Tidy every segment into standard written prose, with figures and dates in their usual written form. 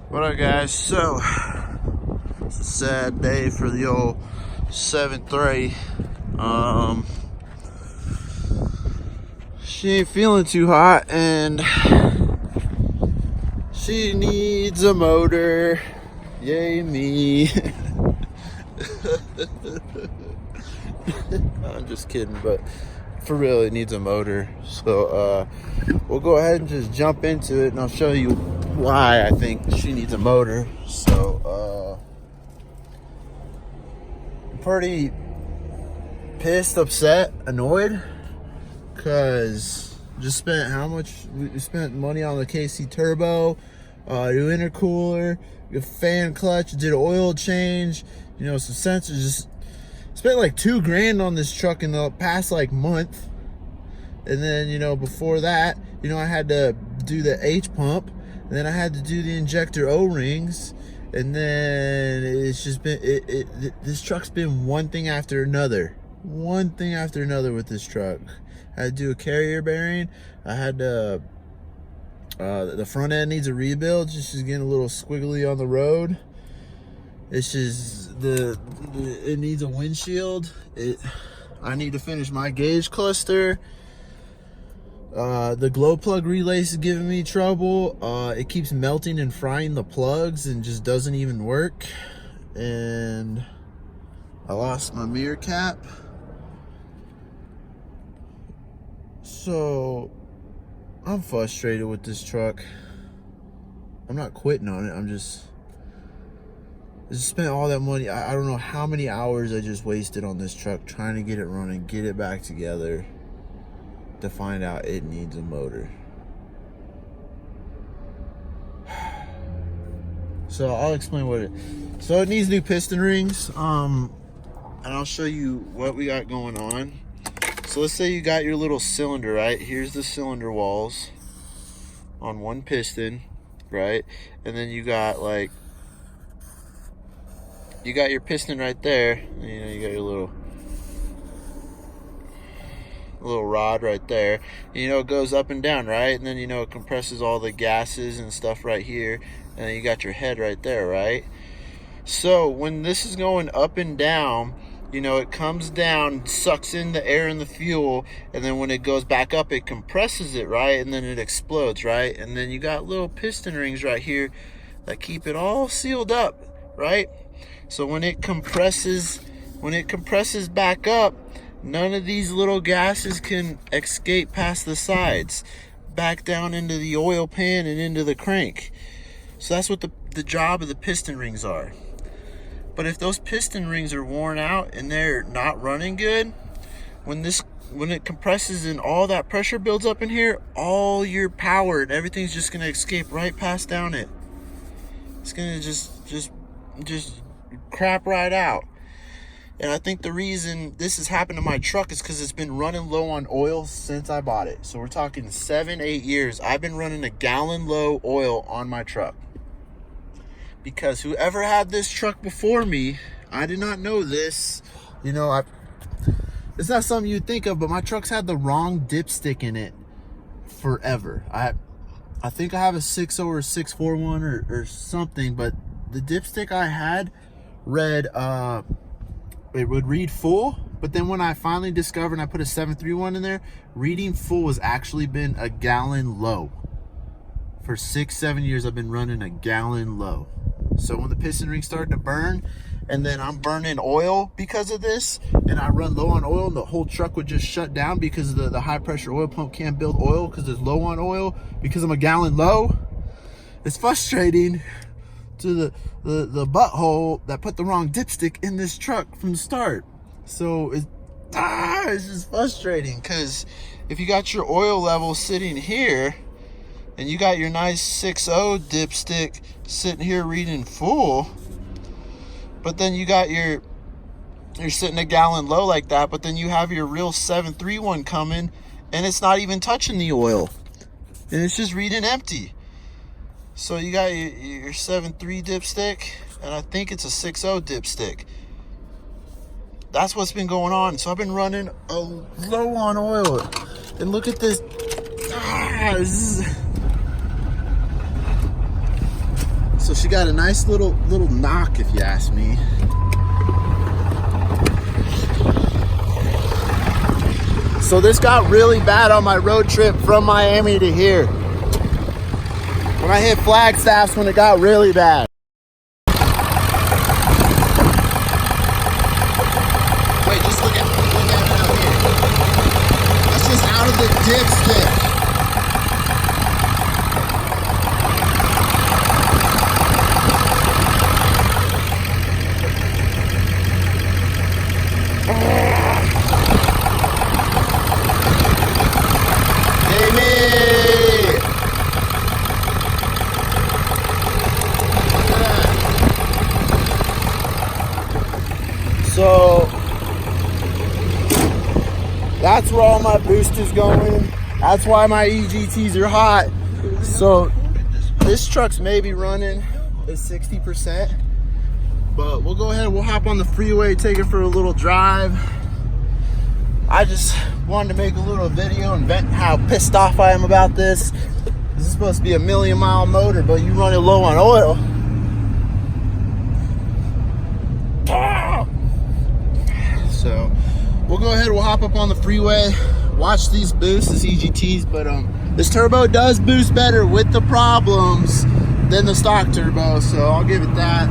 What up, guys? So it's a sad day for the old 7.3. She ain't feeling too hot and she needs a motor. Yay me. I'm just kidding, but for real, it needs a motor. So we'll go ahead and just jump into it, and I'll show you why I think she needs a motor. So pretty pissed, upset, annoyed, because just spent how much? We spent money on the KC Turbo, new intercooler, a fan clutch, did an oil change, some sensors. Just spent like $2,000 on this truck in the past like month. And then, before that, I had to do the H pump, and then I had to do the injector O-rings, and then it's just been, this truck's been one thing after another with this truck. I had to do a carrier bearing. I had to, the front end needs a rebuild, just getting a little squiggly on the road. It's just, it needs a windshield. I need to finish my gauge cluster. The glow plug relays is giving me trouble. It keeps melting and frying the plugs and just doesn't even work. And I lost my mirror cap. So I'm frustrated with this truck. I'm not quitting on it. I just spent all that money. I don't know how many hours I just wasted on this truck trying to get it running, get it back together, to find out it needs a motor. So I'll explain what so it needs new piston rings, and I'll show you what we got going on. So let's say you got your little cylinder, right? Here's the cylinder walls on one piston, right? And then you got your piston right there. You got your little rod right there. It goes up and down, right? And then it compresses all the gases and stuff right here, and then you got your head right there, right? So when this is going up and down, it comes down, sucks in the air and the fuel, and then when it goes back up, it compresses it, right? And then it explodes, right? And then you got little piston rings right here that keep it all sealed up, right? So when it compresses back up, none of these little gases can escape past the sides, back down into the oil pan and into the crank. So that's what the job of the piston rings are. But if those piston rings are worn out and they're not running good, when it compresses and all that pressure builds up in here, all your power and everything's just gonna escape right past down it. It's gonna just crap right out. And I think the reason this has happened to my truck is because it's been running low on oil since I bought it. So we're talking 7-8 years. I've been running a gallon low oil on my truck. Because whoever had this truck before me, I did not know this. It's not something you'd think of, but my truck's had the wrong dipstick in it forever. I think I have a 6.0 or 641 or something, but the dipstick I had read, it would read full, but then when I finally discovered and I put a 731 in there, reading full has actually been a gallon low. For 6-7 years, I've been running a gallon low. So when the piston ring started to burn, and then I'm burning oil because of this, and I run low on oil, and the whole truck would just shut down because the high pressure oil pump can't build oil because it's low on oil because I'm a gallon low. It's frustrating to the butthole that put the wrong dipstick in this truck from the start. So it's just frustrating, because if you got your oil level sitting here and you got your nice 6.0 dipstick sitting here reading full, but then you're sitting a gallon low like that, but then you have your real 731 coming and it's not even touching the oil and it's just reading empty. So you got your 7.3 dipstick, and I think it's a 6.0 dipstick. That's what's been going on. So I've been running low on oil. And look at this. So she got a nice little knock, if you ask me. So this got really bad on my road trip from Miami to here. When I hit Flagstaff's when it got really bad. Wait, just look at it out here. That's just out of the dipstick. So that's where all my boost is going. That's why my EGTs are hot. So this truck's maybe running at 60%, but we'll go ahead, we'll hop on the freeway, take it for a little drive. I just wanted to make a little video and vent how pissed off I am about this. This is supposed to be a 1,000,000-mile motor, but you run it low on oil. So we'll go ahead, we'll hop up on the freeway, watch these boosts, these EGTs, but this turbo does boost better with the problems than the stock turbo, so I'll give it that.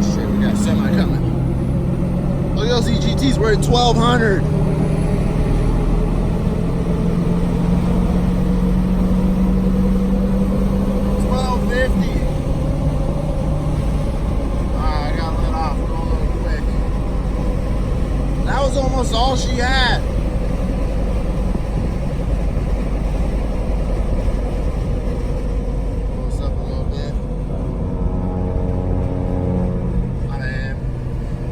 Shit, we got a semi coming. Look at those EGTs, we're at 1,200. Almost all she had. Close up a little bit.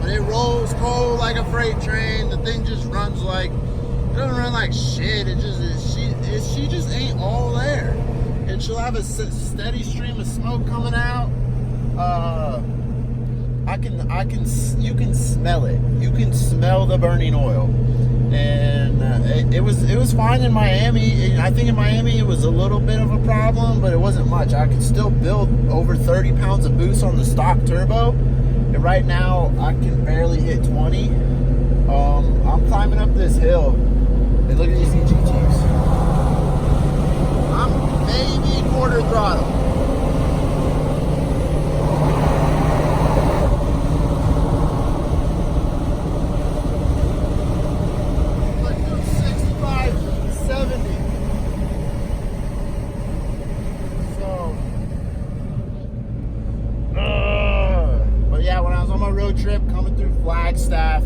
But it rolls cold like a freight train. The thing just runs like, it doesn't run like shit. It just is. She just ain't all there, and she'll have a steady stream of smoke coming out. You can smell it. You can smell the burning oil, and it was fine in Miami. I think in Miami it was a little bit of a problem, but it wasn't much. I could still build over 30 pounds of boost on the stock turbo, and right now I can barely hit 20. I'm climbing up this hill, and look at these EGTs. I'm maybe quarter throttle. Trip coming through Flagstaff,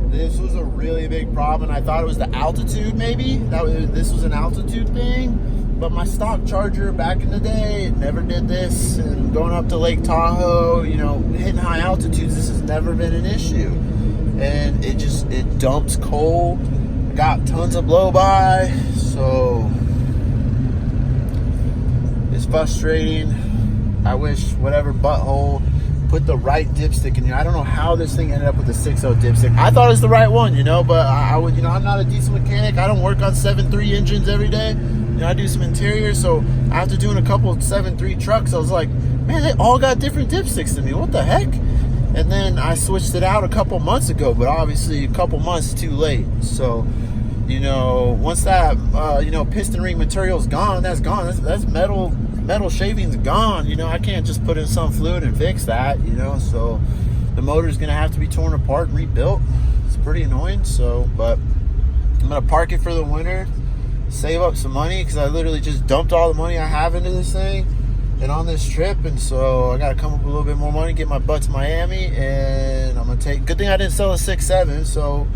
this was a really big problem. I thought it was the altitude, maybe this was an altitude thing, but my stock Charger back in the day, it never did this. And going up to Lake Tahoe, you know, hitting high altitudes, this has never been an issue, and it dumps coal. I got tons of blow by, so it's frustrating. I wish whatever butthole put the right dipstick in here. I don't know how this thing ended up with a 6.0 dipstick. I thought it was the right one, you know, but I would, you know, I'm not a diesel mechanic. I don't work on 7.3 engines every day. You know, I do some interiors, so after doing a couple of 7.3 trucks, I was like, man, they all got different dipsticks to me. What the heck? And then I switched it out a couple months ago, but obviously a couple months too late. So, you know, once that, you know, piston ring material's gone, that's gone. That's metal shaving's gone. You know, I can't just put in some fluid and fix that, you know, so the motor's gonna have to be torn apart and rebuilt. It's pretty annoying. So, but I'm gonna park it for the winter, save up some money, because I literally just dumped all the money I have into this thing and on this trip, and so I gotta come up with a little bit more money, get my butt to Miami, and I'm gonna take, good thing I didn't sell a 6.7, so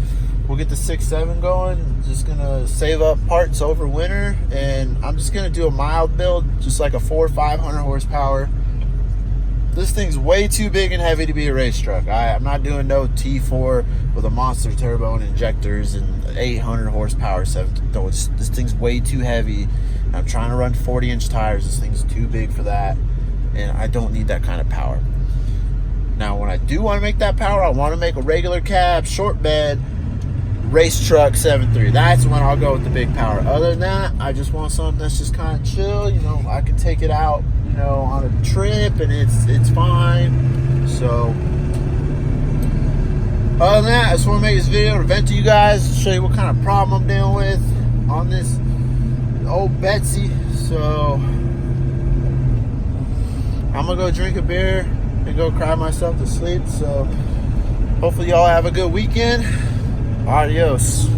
we'll get the 6.7 going. Just gonna save up parts over winter, and I'm just gonna do a mild build, just like a 400 or 500 horsepower. This thing's way too big and heavy to be a race truck. I'm not doing no T4 with a monster turbo and injectors and 800 horsepower. No, this thing's way too heavy. I'm trying to run 40-inch tires. This thing's too big for that, and I don't need that kind of power. Now, when I do want to make that power, I want to make a regular cab, short bed, race truck 7.3. That's when I'll go with the big power. Other than that, I just want something that's just kind of chill. You know, I can take it out, you know, on a trip and it's fine. So other than that, I just want to make this video to vent to you guys, show you what kind of problem I'm dealing with on this old Betsy. So I'm gonna go drink a beer and go cry myself to sleep. So hopefully y'all have a good weekend. Adios.